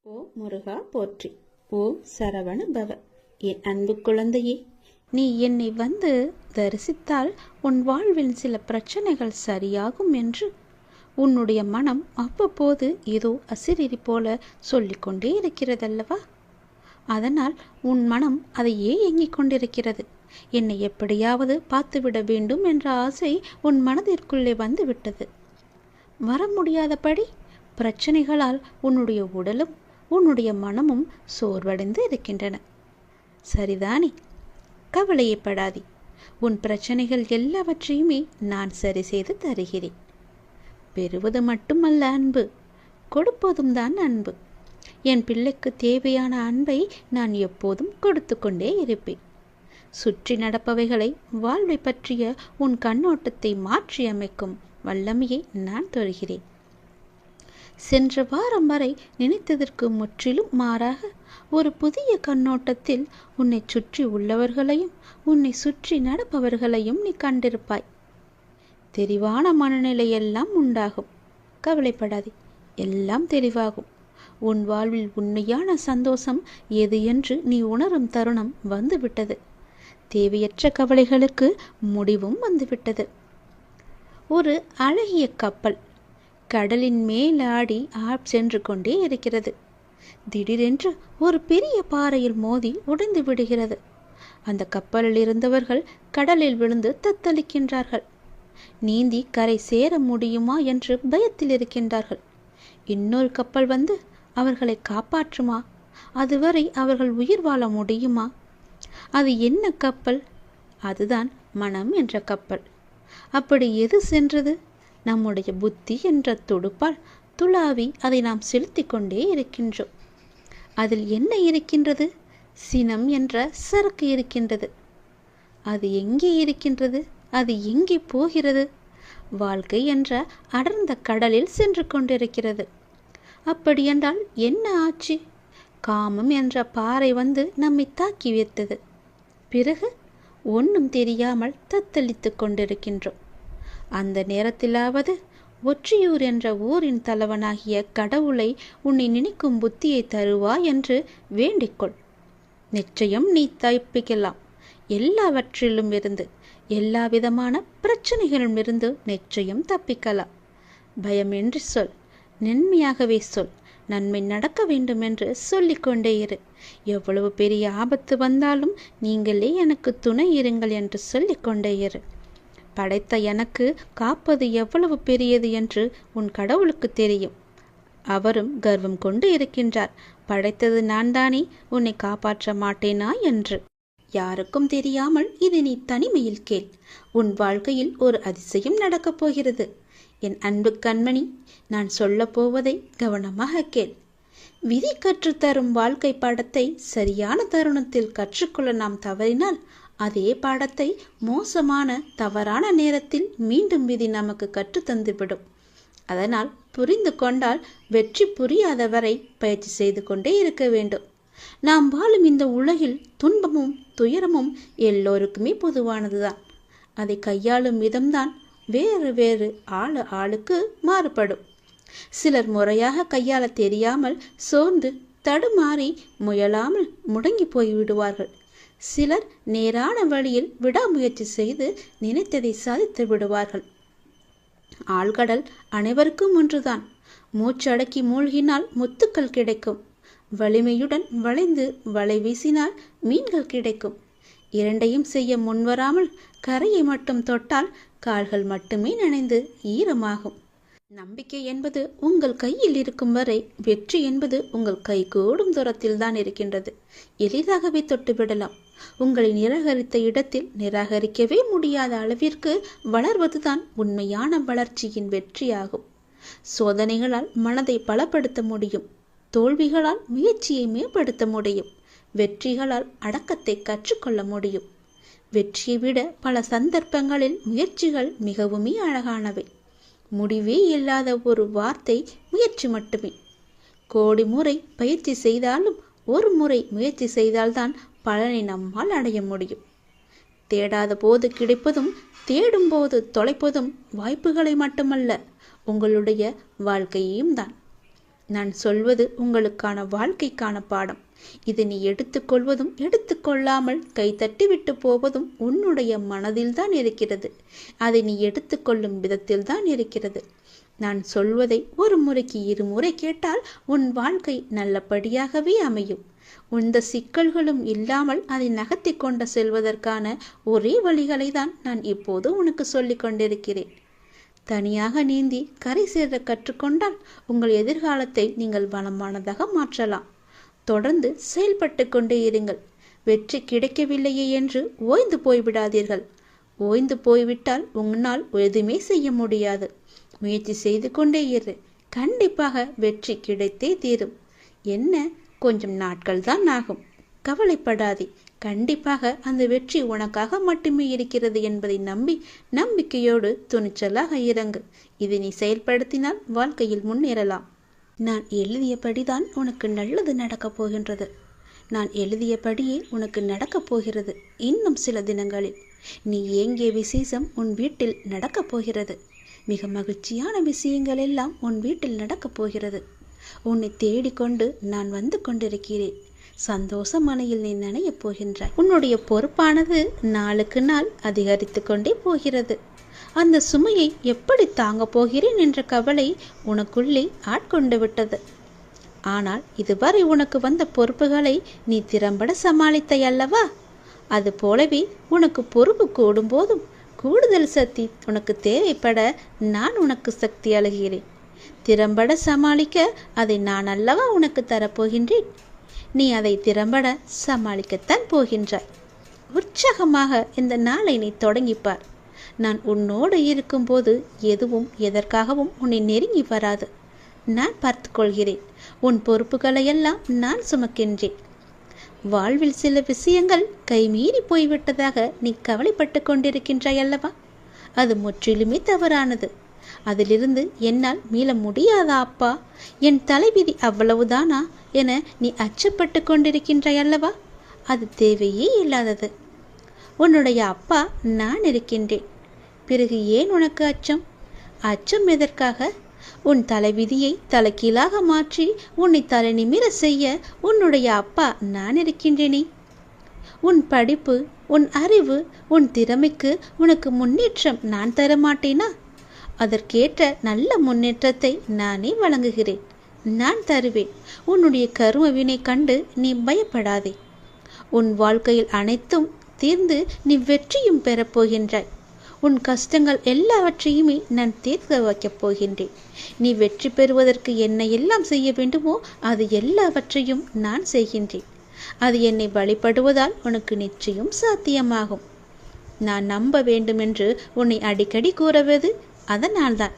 ஓ முருகா போற்றி. ஓம் சரவண பவ. என் அன்பு குழந்தையே, நீ என்னை வந்து தரிசித்தால் உன் வாழ்வில் சில பிரச்சனைகள் சரியாகும் என்று உன்னுடைய மனம் அவ்வப்போது ஏதோ அசிரிரி போல சொல்லிக்கொண்டே இருக்கிறதல்லவா? அதனால் உன் மனம் அதையே ஏங்கிக் கொண்டிருக்கிறது. என்னை எப்படியாவது பார்த்துவிட வேண்டும் என்ற ஆசை உன் மனதிற்குள்ளே வந்துவிட்டது. வர முடியாதபடி பிரச்சனைகளால் உன்னுடைய உடலும் உன்னுடைய மனமும் சோர்வடைந்து இருக்கின்றன. சரிதானே? கவலையப்படாதே. உன் பிரச்சனைகள் எல்லாவற்றையுமே நான் சரி செய்து தருகிறேன். பெறுவது மட்டுமல்ல அன்பு, கொடுப்பதும் தான் அன்பு. என் பிள்ளைக்கு தேவையான அன்பை நான் எப்போதும் கொடுத்து கொண்டே இருப்பேன். சுற்றி நடப்பவைகளை, வாழ்வை பற்றிய உன் கண்ணோட்டத்தை மாற்றி அமைக்கும் வல்லமையை நான் தருகிறேன். சென்ற வாரம் வரை நினைத்ததற்கு முற்றிலும் மாறாக ஒரு புதிய கண்ணோட்டத்தில் உன்னை சுற்றி உள்ளவர்களையும் உன்னை சுற்றி நடப்பவர்களையும் நீ கண்டிருப்பாய். தெளிவான மனநிலையெல்லாம் உண்டாகும். கவலைப்படாதே, எல்லாம் தெளிவாகும். உன் வாழ்வில் உண்மையான சந்தோஷம் எது என்று நீ உணரும் தருணம் வந்துவிட்டது. தேவையற்ற கவலைகளுக்கு முடிவும் வந்துவிட்டது. ஒரு அழகிய கப்பல் கடலின் மேலாடி சென்று கொண்டே இருக்கிறது. திடீரென்று ஒரு பெரிய பாறையில் மோதி உடைந்து விடுகிறது. அந்த கப்பலில் இருந்தவர்கள் கடலில் விழுந்து தத்தளிக்கின்றார்கள். நீந்தி கரை சேர முடியுமா என்று பயத்தில் இருக்கின்றார்கள். இன்னொரு கப்பல் வந்து அவர்களை காப்பாற்றுமா? அதுவரை அவர்கள் உயிர் வாழ முடியுமா? அது என்ன கப்பல்? அதுதான் மனம் என்ற கப்பல். அப்படி எது சென்றது? நம்முடைய புத்தி என்ற துடுப்பால் துளாவி அதை நாம் செலுத்தி கொண்டே இருக்கின்றோம். அதில் என்ன இருக்கின்றது? சினம் என்ற சரக்கு இருக்கின்றது. அது எங்கே இருக்கின்றது? அது எங்கே போகிறது? வாழ்க்கை என்ற அடர்ந்த கடலில் சென்று கொண்டிருக்கிறது. அப்படியென்றால் என்ன ஆச்சு? காமம் என்ற பாறை வந்து நம்மை தாக்கி வைத்தது. பிறகு ஒன்றும் தெரியாமல் தத்தளித்து கொண்டிருக்கின்றோம். அந்த நேரத்திலாவது ஒற்றியூர் என்ற ஊரின் தலைவனாகிய கடவுளை உன்னை நினைக்கும் புத்தியை தருவா என்று வேண்டிக்கொள். நிச்சயம் நீ தப்பிக்கலாம். எல்லாவற்றிலும் இருந்து, எல்லா விதமான பிரச்சனைகளிலும் இருந்து நிச்சயம் தப்பிக்கலாம். பயமின்றி சொல், நன்மையாகவே சொல். நன்மை நடக்க வேண்டும் என்று சொல்லிக்கொண்டே இரு. எவ்வளவு பெரிய ஆபத்து வந்தாலும் நீங்களே எனக்கு துணை இருங்கள் என்று சொல்லிக்கொண்டே இரு. படைத்த எனக்கு காப்பது எவ்வளவு பெரியது என்று உன் கடவுளுக்கு தெரியும். அவரும் கர்வம் கொண்டு இருக்கின்றார். படைத்தது நான் தானே, உன்னை காப்பாற்ற மாட்டேனா என்று. யாருக்கும் தெரியாமல் இது நீ தனிமையில் கேள். உன் வாழ்க்கையில் ஒரு அதிசயம் நடக்கப் போகிறது. என் அன்பு கண்மணி, நான் சொல்ல போவதை கவனமாக கேள். விதி கற்றுத்தரும் வாழ்க்கை பாடத்தை சரியான தருணத்தில் கற்றுக்கொள்ள நாம் தவறினால் அதே பாடத்தை மோசமான தவறான நேரத்தில் மீண்டும் விதி நமக்கு கற்றுத்தந்துவிடும். அதனால் புரிந்து கொண்டால் வெற்றி புரியாதவரை பயிற்சி செய்து கொண்டே இருக்க வேண்டும். நாம் வாழும் இந்த உலகில் துன்பமும் துயரமும் எல்லோருக்குமே பொதுவானதுதான். அதை கையாளும் விதம்தான் வேறு வேறு ஆளுக்கு மாறுபடும். சிலர் முறையாக கையாள தெரியாமல் சோர்ந்து தடுமாறி முயலாமல் முடங்கி போய்விடுவார்கள். சிலர் நேரான வழியில் விடாமுயற்சி செய்து நினைத்ததை சாதித்து விடுவார்கள். ஆழ்கடல் அனைவருக்கும் ஒன்றுதான். மூச்சடக்கி மூழ்கினால் முத்துக்கள் கிடைக்கும். வலிமையுடன் வளைந்து வலை வீசினால் மீன்கள் கிடைக்கும். இரண்டையும் செய்ய முன்வராமல் கரையை மட்டும் தொட்டால் கால்கள் மட்டுமே நனைந்து ஈரமாகும். நம்பிக்கை என்பது உங்கள் கையில் இருக்கும் வரை வெற்றி என்பது உங்கள் கைகூடும் தூரத்தில் தான் இருக்கின்றது. எளிதாகவே தொட்டுவிடலாம். உங்களை நிராகரித்த இடத்தில் நிராகரிக்கவே முடியாத அளவிற்கு வளர்வதுதான் உண்மையான வளர்ச்சியின் வெற்றியாகும். சோதனைகளால் மனதை பலப்படுத்த முடியும். தோல்விகளால் முயற்சியை மேம்படுத்த முடியும். வெற்றிகளால் அடக்கத்தை கற்றுக்கொள்ள முடியும். வெற்றியை விட பல சந்தர்ப்பங்களில் முயற்சிகள் மிகவுமே அழகானவை. முடிவே இல்லாத ஒரு வார்த்தை முயற்சி மட்டுமே. கோடி முறை பயிற்சி செய்தாலும் ஒரு முறை முயற்சி செய்தால்தான் பலனை நம்மால் அடைய முடியும். தேடாத போது கிடைப்பதும் தேடும் போது தொலைப்பதும் வாய்ப்புகளை மட்டுமல்ல, உங்களுடைய வாழ்க்கையையும் தான். நான் சொல்வது உங்களுக்கான வாழ்க்கைக்கான பாடம். இது நீ எடுத்துக்கொள்வதும் எடுத்துக்கொள்ளாமல் கைத்தட்டி விட்டு போவதும் உன்னுடைய மனதில்தான் இருக்கிறது. அதை நீ எடுத்துக்கொள்ளும் விதத்தில்தான் இருக்கிறது. நான் சொல்வதை ஒரு முறைக்கு இருமுறை கேட்டால் உன் வாழ்க்கை நல்லபடியாகவே அமையும். இந்த சிக்கல்களும் இல்லாமல் அதை நகர்த்தி கொண்டு செல்வதற்கான ஒரே வழிகளை தான் நான் இப்போது உனக்கு சொல்லிக் கொண்டிருக்கிறேன். தனியாக நீந்தி கரை சேர கற்றுக்கொண்டால் உங்கள் எதிர்காலத்தை நீங்கள் வளமானதாக மாற்றலாம். தொடர்ந்து செயல்பட்டு கொண்டே இருங்கள். வெற்றி கிடைக்கவில்லையே என்று ஓய்ந்து போய்விடாதீர்கள். ஓய்ந்து போய்விட்டால் உன்னால் எதுவுமே செய்ய முடியாது. முயற்சி செய்து கொண்டே இரு. கண்டிப்பாக வெற்றி கிடைத்தே தீரும். என்ன, கொஞ்சம் நாட்கள் தான் ஆகும். கவலைப்படாதே. கண்டிப்பாக அந்த வெற்றி உனக்காக மட்டுமே இருக்கிறது என்பதை நம்பி நம்பிக்கையோடு துணிச்சலாக இறங்கு. இதை நீ செயல்படுத்தினால் வாழ்க்கையில் முன்னேறலாம். நான் எழுதியபடிதான் உனக்கு நல்லது நடக்கப் போகின்றது. நான் எழுதியபடியே உனக்கு நடக்கப் போகிறது. இன்னும் சில தினங்களில் நீ ஏங்கிய விசேஷம் உன் வீட்டில் நடக்கப் போகிறது. மிக மகிழ்ச்சியான விஷயங்கள் எல்லாம் உன் வீட்டில் நடக்கப் போகிறது. உன்னை தேடிக்கொண்டு நான் வந்து கொண்டிருக்கிறேன். சந்தோஷ மலையில் நீ நனையப் போகின்றாய். உன்னுடைய பொறுப்பானது நாளுக்கு நாள் அதிகரித்து கொண்டே போகிறது. அந்த சுமையை எப்படி தாங்கப் போகிறேன் என்ற கவலை உனக்குள்ளே ஆட்கொண்டு விட்டது. ஆனால் இதுவரை உனக்கு வந்த பொறுப்புகளை நீ திறம்பட சமாளித்தாய் அல்லவா? அது போலவே உனக்கு பொறுப்பு கூடும் போதும் கூடுதல் சக்தி உனக்கு தேவைப்பட நான் உனக்கு சக்தி அளிக்கிறேன். திறம்பட சமாளிக்க அதை நான் அல்லவா உனக்கு தரப்போகின்றேன். நீ அதை திறம்பட சமாளிக்கத்தான் போகின்றாய். உற்சாகமாக இந்த நாளை நீ தொடங்கிப்பார். நான் உன்னோடு இருக்கும்போது எதுவும் எதற்காகவும் உன்னை நெருங்கி வராது. நான் பார்த்து கொள்கிறேன். உன் பொறுப்புகளையெல்லாம் நான் சுமக்கின்றேன். வாழ்வில் சில விஷயங்கள் கைமீறி போய்விட்டதாக நீ கவலைப்பட்டு கொண்டிருக்கின்றாய் அல்லவா? அது முற்றிலுமே தவறானது. அதிலிருந்து என்னால் மீள முடியாதா அப்பா, என் தலைவிதி அவ்வளவுதானா என நீ அச்சப்பட்டு கொண்டிருக்கின்றாய் அல்லவா? அது தேவையே இல்லாதது. உன்னுடைய அப்பா நான் இருக்கின்றேன். பிறகு ஏன் உனக்கு அச்சம்? அச்சம் எதற்காக? உன் தலைவிதியை தலைகீழாக மாற்றி உன்னை தலை நிமிர செய்ய உன்னுடைய அப்பா நான் இருக்கின்றேனே. உன் படிப்பு, உன் அறிவு, உன் திறமைக்கு உனக்கு முன்னேற்றம் நான் தரமாட்டேனா? அதற்கேற்ற நல்ல முன்னேற்றத்தை நானே வழங்குகிறேன். நான் தருவேன். உன்னுடைய கர்ம வினை கண்டு நீ பயப்படாதே. உன் வாழ்க்கையில் அனைத்தும் தீர்ந்து நீ வெற்றியும் பெறப்போகின்றாய். உன் கஷ்டங்கள் எல்லாவற்றையுமே நான் தீர்க்க வைக்கப் போகின்றேன். நீ வெற்றி பெறுவதற்கு என்ன எல்லாம் செய்ய வேண்டுமோ அது எல்லாவற்றையும் நான் செய்கின்றேன். அது என்னை வழிபடுவதால் உனக்கு நிச்சயம் சாத்தியமாகும். நான் நம்ப வேண்டுமென்று உன்னை அடிக்கடி கூறுவது அதனால்தான்.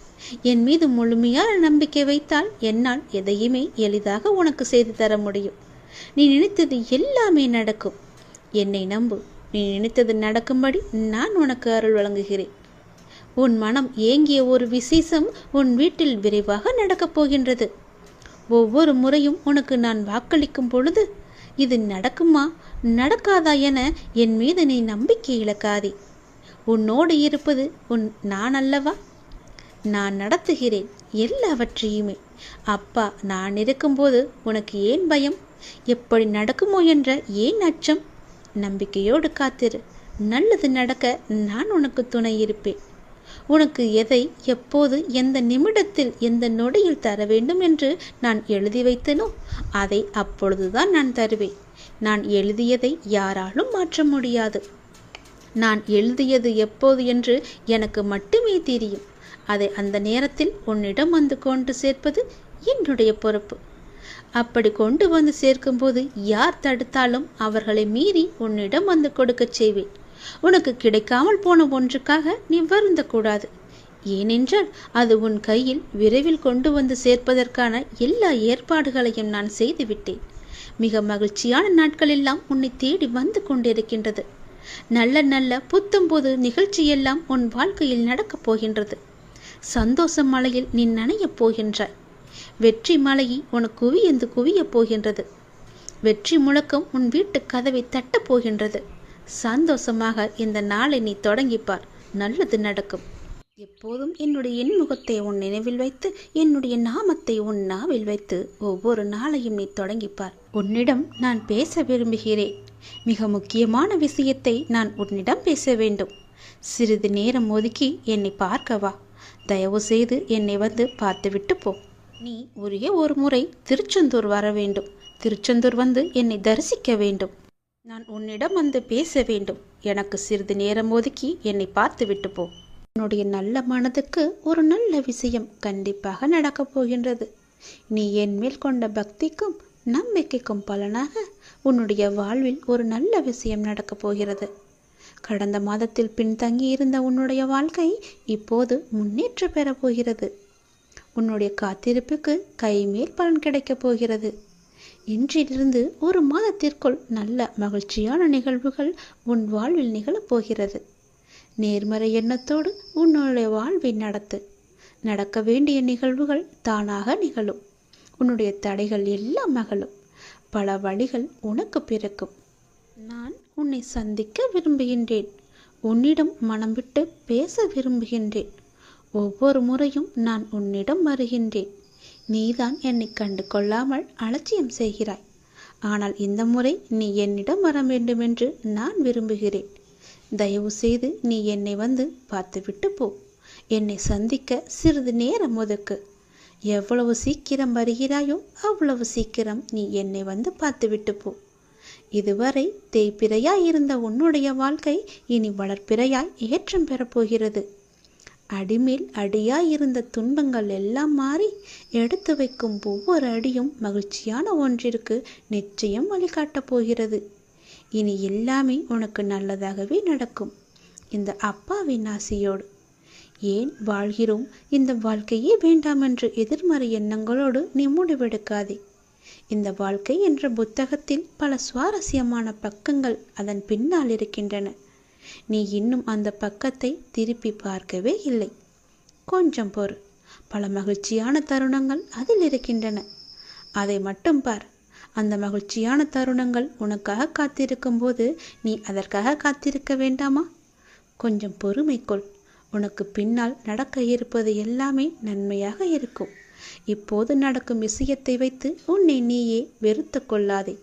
என் மீது முழுமையான நம்பிக்கை வைத்தால் என்னால் எதையுமே எளிதாக உனக்கு செய்து தர முடியும். நீ நினைத்தது எல்லாமே நடக்கும். என்னை நம்பு. நீ நினைத்தது நடக்கும்படி நான் உனக்கு அருள் வழங்குகிறேன். உன் மனம் ஏங்கிய ஒரு விசேஷம் உன் வீட்டில் விரைவாக நடக்கப் போகின்றது. ஒவ்வொரு முறையும் உனக்கு நான் வாக்களிக்கும் பொழுது இது நடக்குமா நடக்காதா என என் மீது நீ நம்பிக்கை இழக்காதே. உன்னோடு இருப்பது நான் அல்லவா? நான் நடத்துகிறேன் எல்லாவற்றையுமே. அப்பா நான் இருக்கும்போது உனக்கு ஏன் பயம்? எப்படி நடக்குமோ என்ற ஏன் அச்சம்? நம்பிக்கையோடு காத்திரு. நல்லது நடக்க நான் உனக்கு துணை இருப்பேன். உனக்கு எதை எப்போது எந்த நிமிடத்தில் எந்த நொடியில் தர வேண்டும் என்று நான் எழுதி வைத்தனோ அதை அப்பொழுதுதான் நான் தருவேன். நான் எழுதியதை யாராலும் மாற்ற முடியாது. நான் எழுதியது எப்போது என்று எனக்கு மட்டுமே தெரியும். அதை அந்த நேரத்தில் உன்னிடம் வந்து கொண்டு சேர்ப்பது என்னுடைய பொறுப்பு. அப்படி கொண்டு வந்து சேர்க்கும்போது யார் தடுத்தாலும் அவர்களை மீறி உன்னிடம் வந்து கொடுக்க செய்வேன். உனக்கு கிடைக்காமல் போன ஒன்றுக்காக நீ வருந்தக்கூடாது. ஏனென்றால் அது உன் கையில் விரைவில் கொண்டு வந்து சேர்ப்பதற்கான எல்லா ஏற்பாடுகளையும் நான் செய்துவிட்டேன். மிக மகிழ்ச்சியான நாட்கள் எல்லாம் உன்னை தேடி வந்து கொண்டிருக்கின்றது. நல்ல நல்ல புத்தம்போது நிகழ்ச்சியெல்லாம் உன் வாழ்க்கையில் நடக்கப் போகின்றது. சந்தோஷ மலையில் நீ நனையப் போகின்றாய். வெற்றி மலையை உனக்கு குவியந்து குவியப் போகின்றது. வெற்றி முழக்கம் உன் வீட்டு கதவை தட்டப் போகின்றது. சந்தோஷமாக இந்த நாளை நீ தொடங்கிப்பார். நல்லது நடக்கும். எப்போதும் என்னுடைய இன்முகத்தை உன் நினைவில் வைத்து என்னுடைய நாமத்தை உன் நாவில் வைத்து ஒவ்வொரு நாளையும் நீ தொடங்கிப்பார். உன்னிடம் நான் பேச விரும்புகிறேன். மிக முக்கியமான விஷயத்தை நான் உன்னிடம் பேச வேண்டும். சிறிது நேரம் ஒதுக்கி என்னை பார்க்கவா. தயவு செய்து என்னை வந்து பார்த்துவிட்டு போ. நீ ஒரே ஒரு முறை திருச்செந்தூர் வர வேண்டும். திருச்செந்தூர் வந்து என்னை தரிசிக்க வேண்டும். நான் உன்னிடம் வந்து பேச வேண்டும். எனக்கு சிறிது நேரம் ஒதுக்கி என்னை பார்த்துவிட்டு போ. உன்னுடைய நல்ல மனதுக்கு ஒரு நல்ல விஷயம் கண்டிப்பாக நடக்கப் போகின்றது. நீ என் மேல் கொண்ட பக்திக்கும் நம்பிக்கைக்கும் பலனாக உன்னுடைய வாழ்வில் ஒரு நல்ல விஷயம் நடக்கப் போகிறது. கடந்த மாதத்தில் பின்தங்கி இருந்த உன்னுடைய வாழ்க்கை இப்போது முன்னேற்றம் பெறப் போகிறது. உன்னுடைய காத்திருப்புக்கு கைமேல் பலன் கிடைக்கப் போகிறது. இன்றிலிருந்து ஒரு மாதத்திற்குள் நல்ல மகிழ்ச்சியான நிகழ்வுகள் உன் வாழ்வில் நிகழப் போகிறது. நேர்மறை எண்ணத்தோடு உன்னுடைய வாழ்வை நடத்து. நடக்க வேண்டிய நிகழ்வுகள் தானாக நிகழும். உன்னுடைய தடைகள் எல்லாம் மகளும். பல வழிகள் உனக்கு பிறக்கும். நான் உன்னை சந்திக்க விரும்புகின்றேன். உன்னிடம் மனம் விட்டு பேச விரும்புகின்றேன். ஒவ்வொரு முறையும் நான் உன்னிடம் வருகின்றேன். நீதான் என்னை கண்டு கொள்ளாமல் அலட்சியம் செய்கிறாய். ஆனால் இந்த முறை நீ என்னிடம் வர வேண்டுமென்று நான் விரும்புகிறேன். தயவு செய்து நீ என்னை வந்து பார்த்துவிட்டு போ. என்னை சந்திக்க சிறிது நேரம் ஒதுக்கு. எவ்வளவு சீக்கிரம் வருகிறாயோ அவ்வளவு சீக்கிரம் நீ என்னை வந்து பார்த்துவிட்டு போ. இதுவரை தேய்பிறையாய் இருந்த உன்னுடைய வாழ்க்கை இனி வளர்ப்பிறையாய் ஏற்றம் பெறப்போகிறது. அடிமேல் அடியாய் இருந்த துன்பங்கள் எல்லாம் மாறி எடுத்து வைக்கும் ஒவ்வொரு அடியும் மகிழ்ச்சியான ஒன்றிற்கு நிச்சயம் வழிகாட்டப் போகிறது. இனி எல்லாமே உனக்கு நல்லதாகவே நடக்கும். இந்த அப்பாவின் ஆசையோடு. ஏன் வாழ்கிறோம், இந்த வாழ்க்கையே வேண்டாம் என்று எதிர்மறை எண்ணங்களோடு நீ முடிவெடுக்காதே. இந்த வாழ்க்கை என்ற புத்தகத்தில் பல சுவாரஸ்யமான பக்கங்கள் அதன் பின்னால் இருக்கின்றன. நீ இன்னும் அந்த பக்கத்தை திருப்பி பார்க்கவே இல்லை. கொஞ்சம் பொறு. பல மகிழ்ச்சியான தருணங்கள் அதில் இருக்கின்றன. அதை மட்டும் பார். அந்த மகிழ்ச்சியான தருணங்கள் உனக்காக காத்திருக்கும் போது நீ அதற்காக காத்திருக்க வேண்டாமா? கொஞ்சம் பொறுமை கொள். உனக்கு பின்னால் நடக்க இருப்பது எல்லாமே நன்மையாக இருக்கும். இப்போது நடக்கும் விஷயத்தை வைத்து உன்னை நீயே வெறுத்து கொள்ளாதே.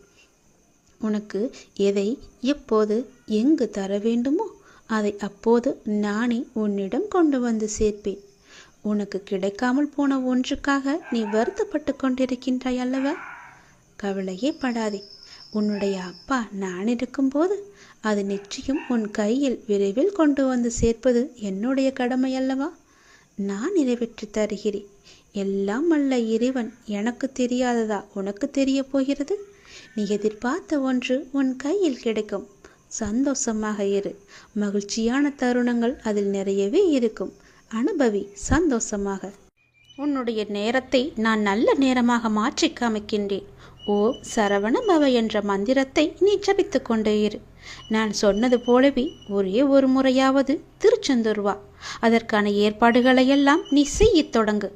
உனக்கு எதை எப்போது எங்கு தர வேண்டுமோ அதை அப்போது நானே உன்னிடம் கொண்டு வந்து சேர்ப்பேன். உனக்கு கிடைக்காமல் போன ஒன்றுக்காக நீ வருத்தப்பட்டு கொண்டிருக்கின்றாய் அல்லவா? கவலையே படாதே. உன்னுடைய அப்பா நான் இருக்கும்போது அது நிச்சயம் உன் கையில் விரைவில் கொண்டு வந்து சேர்ப்பது என்னுடைய கடமை அல்லவா? நான் நிறைவேற்றி தருகிறேன். எல்லாம் அல்ல இறைவன் எனக்கு தெரியாததா உனக்கு தெரிய போகிறது? நீ எதிர்பார்த்த ஒன்று உன் கையில் கிடைக்கும். சந்தோஷமாக இரு. மகிழ்ச்சியான தருணங்கள் அதில் நிறையவே இருக்கும். அனுபவி சந்தோஷமாக. உன்னுடைய நேரத்தை நான் நல்ல நேரமாக மாற்றி காமிக்கின்றேன். ஓ சரவண பவ என்ற மந்திரத்தை நீ ஜபித்து கொண்டே இரு. நான் சொன்னது போலவே ஒரே ஒரு முறையாவது திருச்செந்தூர் வா. அதற்கான ஏற்பாடுகளையெல்லாம் நீ செய்யத் தொடங்கு.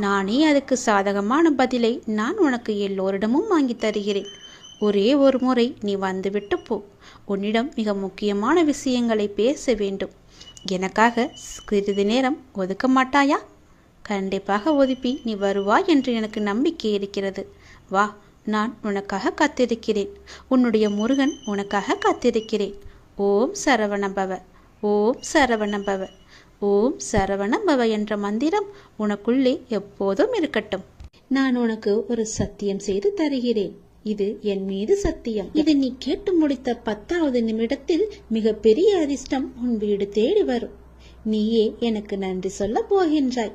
நானே அதுக்கு சாதகமான பதிலை நான் உனக்கு எல்லோரிடமும் வாங்கி தருகிறேன். ஒரே ஒரு முறை நீ வந்துவிட்டு போ. உன்னிடம் மிக முக்கியமான விஷயங்களை பேச வேண்டும். எனக்காக சிறிது நேரம் ஒதுக்க மாட்டாயா? கண்டிப்பாக ஒதுப்பி நீ வருவாய் என்று எனக்கு நம்பிக்கை இருக்கிறது. வா, நான் உனக்காக காத்திருக்கிறேன். உன்னுடைய முருகன் உனக்காக காத்திருக்கிறேன். ஓம் சரவணபவ, ஓம் சரவணபவ, ஓம் சரவணபவ என்ற மந்திரம் உனக்குள்ளே எப்போதும் இருக்கட்டும். நான் உனக்கு ஒரு சத்தியம் செய்து தருகிறேன். இது என் மீது சத்தியம். இது நீ கேட்டு முடித்த 10வது நிமிடத்தில் மிக பெரிய அதிர்ஷ்டம் உன் வீடு தேடி வரும். நீயே எனக்கு நன்றி சொல்ல போகின்றாய்.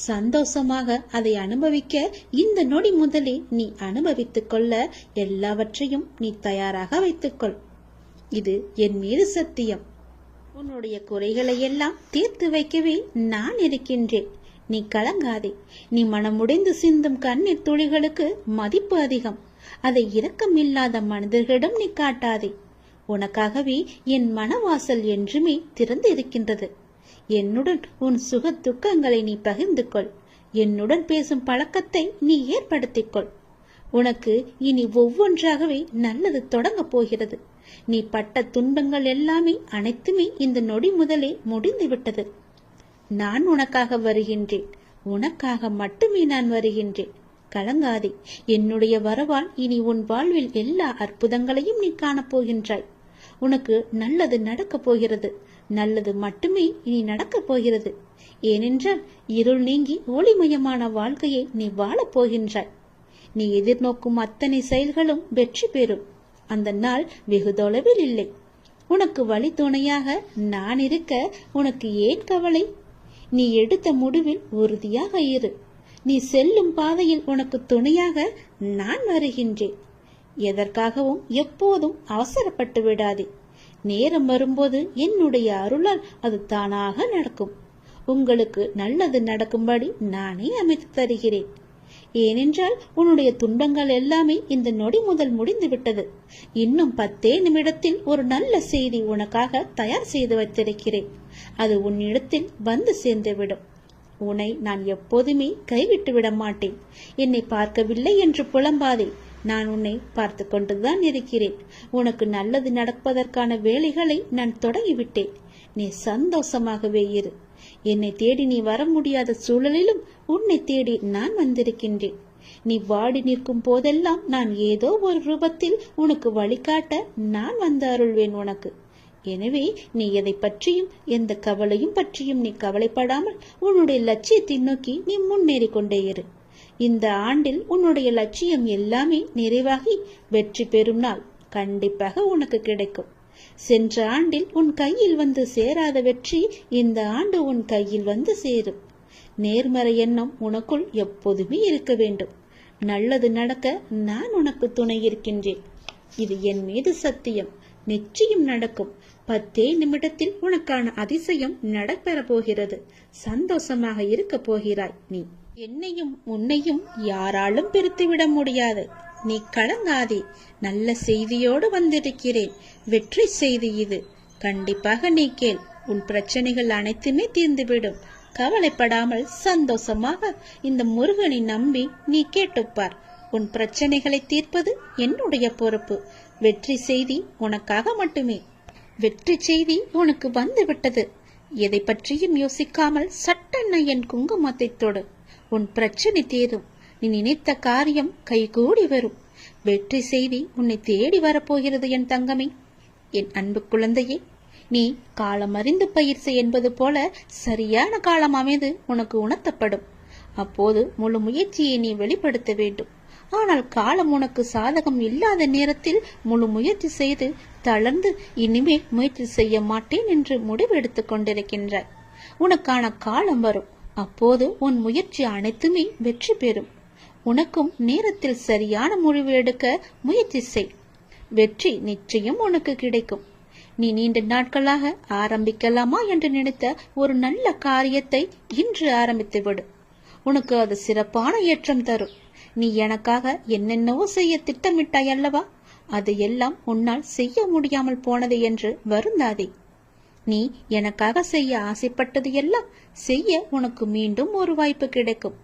சந்தோஷமாக அதை அனுபவிக்க இந்த நொடி முதலே நீ அனுபவித்துக் கொள்ள எல்லாவற்றையும் நீ தயாராக வைத்துக்கொள். இது என் மீது சத்தியம். உன்னுடைய குறைகளை எல்லாம் தீர்த்து வைக்கவே நான் இருக்கின்றேன். நீ கலங்காதே. நீ மனமுடைந்து சிந்தும் கண்ணீர் துளிகளுக்கு மதிப்பு அதிகம். அதை இரக்கமில்லாத மனிதர்களிடம் நீ காட்டாதே. உனக்காகவே என் மனவாசல் என்றுமே திறந்து இருக்கின்றது. என்னுடன் உன் சுக துக்கங்களை நீ பகிர்ந்து கொள். என்னுடன் பேசும் பழக்கத்தை நீ ஏற்படுத்திக் கொள். உனக்கு இனி ஒவ்வொன்றாகவே நல்லது தொடங்க போகிறது. நீ பட்ட துன்பங்கள் எல்லாமே அனைத்துமே இந்த நொடி முதலே முடிந்து விட்டது. நான் உனக்காக வருகின்றேன். உனக்காக மட்டுமே நான் வருகின்றேன். கலங்காதே. என்னுடைய வரவால் இனி உன் வாழ்வில் எல்லா அற்புதங்களையும் நீ காணப்போகின்றாய். உனக்கு நல்லது நடக்கப் போகிறது. நல்லது மட்டுமே இனி நடக்கப் போகிறது. ஏனென்றால் இருள் நீங்கி ஒளிமயமான வாழ்க்கையை நீ வாழப் போகின்றாய். நீ எதிர்நோக்கும் அத்தனை செயல்களும் வெற்றி பெறும். அந்த நாள் வெகு தொலைவில் இல்லை. உனக்கு வழி துணையாக நான் இருக்க உனக்கு ஏன் கவலை? நீ எடுத்த முடிவில் உறுதியாக இரு. நீ செல்லும் பாதையில் உனக்கு துணையாக நான் வருகின்றேன். எதற்காகவும் எப்போதும் அவசரப்பட்டு விடாதே. நேரம் வரும்போது என்னுடைய அருளால் அது தானாக நடக்கும். உங்களுக்கு நல்லது நடக்கும்படி நானே அமைத்து தருகிறேன். ஏனென்றால் உன்னுடைய துன்பங்கள் எல்லாமே இந்த நொடி முதல் முடிந்து விட்டது. இன்னும் 10 நிமிடத்தில் ஒரு நல்ல செய்தி உனக்காக தயார் செய்து வைத்திருக்கிறேன். அது உன்னிடத்தில் வந்து சேர்ந்துவிடும். உன்னை நான் எப்போதுமே கைவிட்டு விட மாட்டேன். என்னை பார்க்கவில்லை என்று புலம்பாதே. நான் உன்னை பார்த்து கொண்டுதான் இருக்கிறேன். உனக்கு நல்லது நடப்பதற்கான வேலைகளை நான் தொடங்கிவிட்டேன். நீ சந்தோஷமாகவே இரு. என்னை தேடி நீ வர முடியாத சூழலிலும் உன்னை தேடி நான் வந்திருக்கின்றேன். நீ வாடி நிற்கும் போதெல்லாம் நான் ஏதோ ஒரு ரூபத்தில் உனக்கு வழிகாட்ட நான் வந்து அருள்வேன் உனக்கு. எனவே நீ எதை பற்றியும் எந்த கவலையும் பற்றியும் நீ கவலைப்படாமல் உன்னுடைய லட்சியத்தை நோக்கி நீ முன்னேறி கொண்டே இரு. இந்த ஆண்டில் உன்னுடைய லட்சியம் எல்லாமே நிறைவாகி வெற்றி பெறும் நாள் கண்டிப்பாக உனக்கு கிடைக்கும். சென்ற ஆண்டில் உன் கையில் வந்து சேராத வெற்றி இந்த ஆண்டு உன் கையில் வந்து சேரும். நேர்மறை எண்ணம் உனக்குள் எப்போதுமே இருக்க வேண்டும். நல்லது நடக்க நான் உனக்கு துணை இருக்கின்றேன். இது என் மீது சத்தியம். நிச்சயம் நடக்கும். 10 நிமிடத்தில் உனக்கான அதிசயம் நடைபெற போகிறது. சந்தோஷமாக இருக்க போகிறாய். நீ என்னையும் உன்னையும் யாராலும் பிரித்துவிட முடியாது. நீ கலங்காதே. நல்ல செய்தியோடு வந்திருக்கிறேன். வெற்றி செய்தி இது. கண்டிப்பாக நீ கேள். உன் பிரச்சனைகள் அனைத்துமே தீர்ந்துவிடும். கவலைப்படாமல் சந்தோஷமாக இந்த முருகனை நம்பி நீ கேட்டுப்பார். உன் பிரச்சனைகளை தீர்ப்பது என்னுடைய பொறுப்பு. வெற்றி செய்தி உனக்காக மட்டுமே. வெற்றி செய்தி உனக்கு வந்துவிட்டது. எதை பற்றியும் யோசிக்காமல் சட்டென்ன என் குங்குமத்தை தொடு. உன் பிரச்சனை தீரும். நீ நினைத்த காரியம் கைகூடி வரும். வெற்றி செய்தி உன்னை தேடி வரப்போகிறது என் தங்கமே. என் அன்பு குழந்தையே, நீ காலம் அறிந்து பயிற்சி என்பது போல சரியான காலம் அமைந்து உனக்கு உணர்த்தப்படும். அப்போது முழு முயற்சியை நீ வெளிப்படுத்த வேண்டும். ஆனால் காலம் உனக்கு சாதகம் இல்லாத நேரத்தில் முழு முயற்சி செய்து தளர்ந்து இனிமேல் முயற்சி செய்ய மாட்டேன் என்று முடிவெடுத்துக் கொண்டிருக்கின்றாய். உனக்கான காலம் வரும். அப்போது உன் முயற்சி அனைத்துமே வெற்றி பெறும். உனக்கும் நேரத்தில் சரியான முடிவு எடுக்க முயற்சி செய். வெற்றி நிச்சயம் உனக்கு கிடைக்கும். நீ நீண்ட நாட்களாக ஆரம்பிக்கலாமா என்று நினைத்த ஒரு நல்ல காரியத்தை இன்று ஆரம்பித்து விடு. உனக்கு அது சிறப்பான ஏற்றம் தரும். நீ எனக்காக என்னென்னவோ செய்ய திட்டமிட்டாய் அல்லவா? அதையெல்லாம் உன்னால் செய்ய முடியாமல் போனது என்று வருந்தாதே. நீ எனக்காக செய்ய ஆசைப்பட்டது எல்லாம் செய்ய உனக்கு மீண்டும் ஒரு வாய்ப்பு கிடைக்கும்.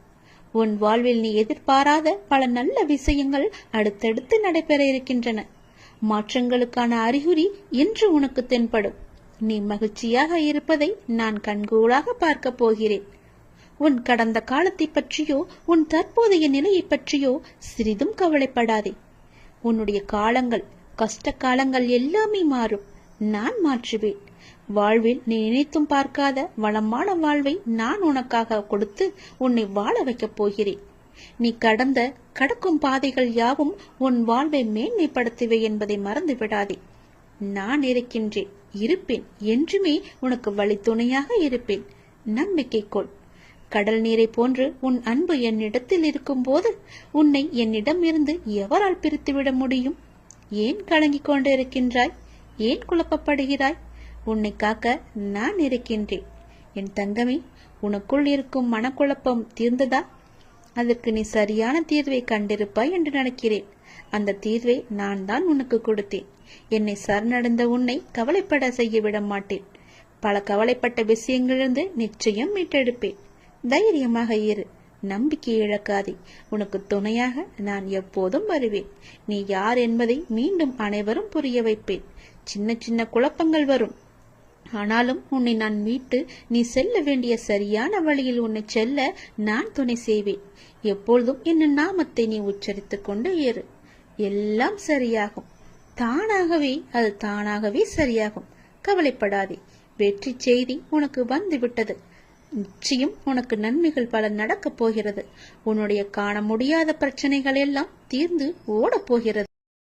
உன் வாழ்வில் நீ எதிர்பாராத பல நல்ல விஷயங்கள் அடுத்தடுத்து நடைபெற இருக்கின்றன. மாற்றங்களுக்கான அறிகுறி இன்று உனக்கு தென்படும். நீ மகிழ்ச்சியாக இருப்பதை நான் கண்கூடாக பார்க்க போகிறேன். உன் கடந்த காலத்தை பற்றியோ உன் தற்போதைய நிலையை பற்றியோ சிறிதும் கவலைப்படாதே. உன்னுடைய காலங்கள், கஷ்ட காலங்கள் எல்லாமே மாறும். நான் மாற்றுவேன். வாழ்வில் நீ நினைத்தும் பார்க்காத வளமான வாழ்வை நான் உனக்காக கொடுத்து உன்னை வாழ வைக்கப் போகிறேன். நீ கடக்கும் பாதைகள் யாவும் உன் வாழ்வை மேன்மைப்படுத்துவே என்பதை மறந்து விடாதே. நான் இருக்கின்றேன், இருப்பேன். என்றுமே உனக்கு வழி துணையாக இருப்பேன். நம்பிக்கை கொள். கடல் நீரை போன்று உன் அன்பு என்னிடத்தில் இருக்கும் போது உன்னை என்னிடம் இருந்து எவரால் பிரித்துவிட முடியும்? ஏன் கலங்கிக் கொண்டு இருக்கின்றாய்? ஏன் குழப்பப்படுகிறாய்? உன்னை காக்க நான் இருக்கின்றேன். என் தங்கமே, உனக்குள் இருக்கும் மனக்குழப்பம் தீர்ந்ததா? அதற்கு நீ சரியான தீர்வை கண்டிருப்பாய் என்று நினைக்கிறேன். அந்த தீர்வை நான் தான் உனக்கு கொடுத்தேன். என்னை சரணடைந்த உன்னை கவலைப்பட செய்ய விட மாட்டேன். பல கவலைப்பட்ட விஷயங்களிலிருந்து நிச்சயம் மீட்டெடுப்பேன். தைரியமாக இரு. நம்பிக்கை இழக்காதே. உனக்கு துணையாக நான் எப்போதும் வருவேன். நீ யார் என்பதை மீண்டும் அனைவரும் புரிய வைப்பேன். சின்ன சின்ன குழப்பங்கள் வரும். ஆனாலும் உன்னை நான் மீட்டு நீ செல்ல வேண்டிய சரியான வழியில் உன்னை செல்ல நான் துணை செய்வேன். எப்பொழுதும் என் நாமத்தை நீ உச்சரித்துக் கொண்டு ஏறு. எல்லாம் சரியாகும். அது தானாகவே சரியாகும். கவலைப்படாதே. வெற்றி செய்தி உனக்கு வந்து விட்டது. நிச்சயம் உனக்கு நன்மைகள் பல நடக்கப் போகிறது. உன்னுடைய காண முடியாத பிரச்சனைகள் எல்லாம் தீர்ந்து ஓடப் போகிறது.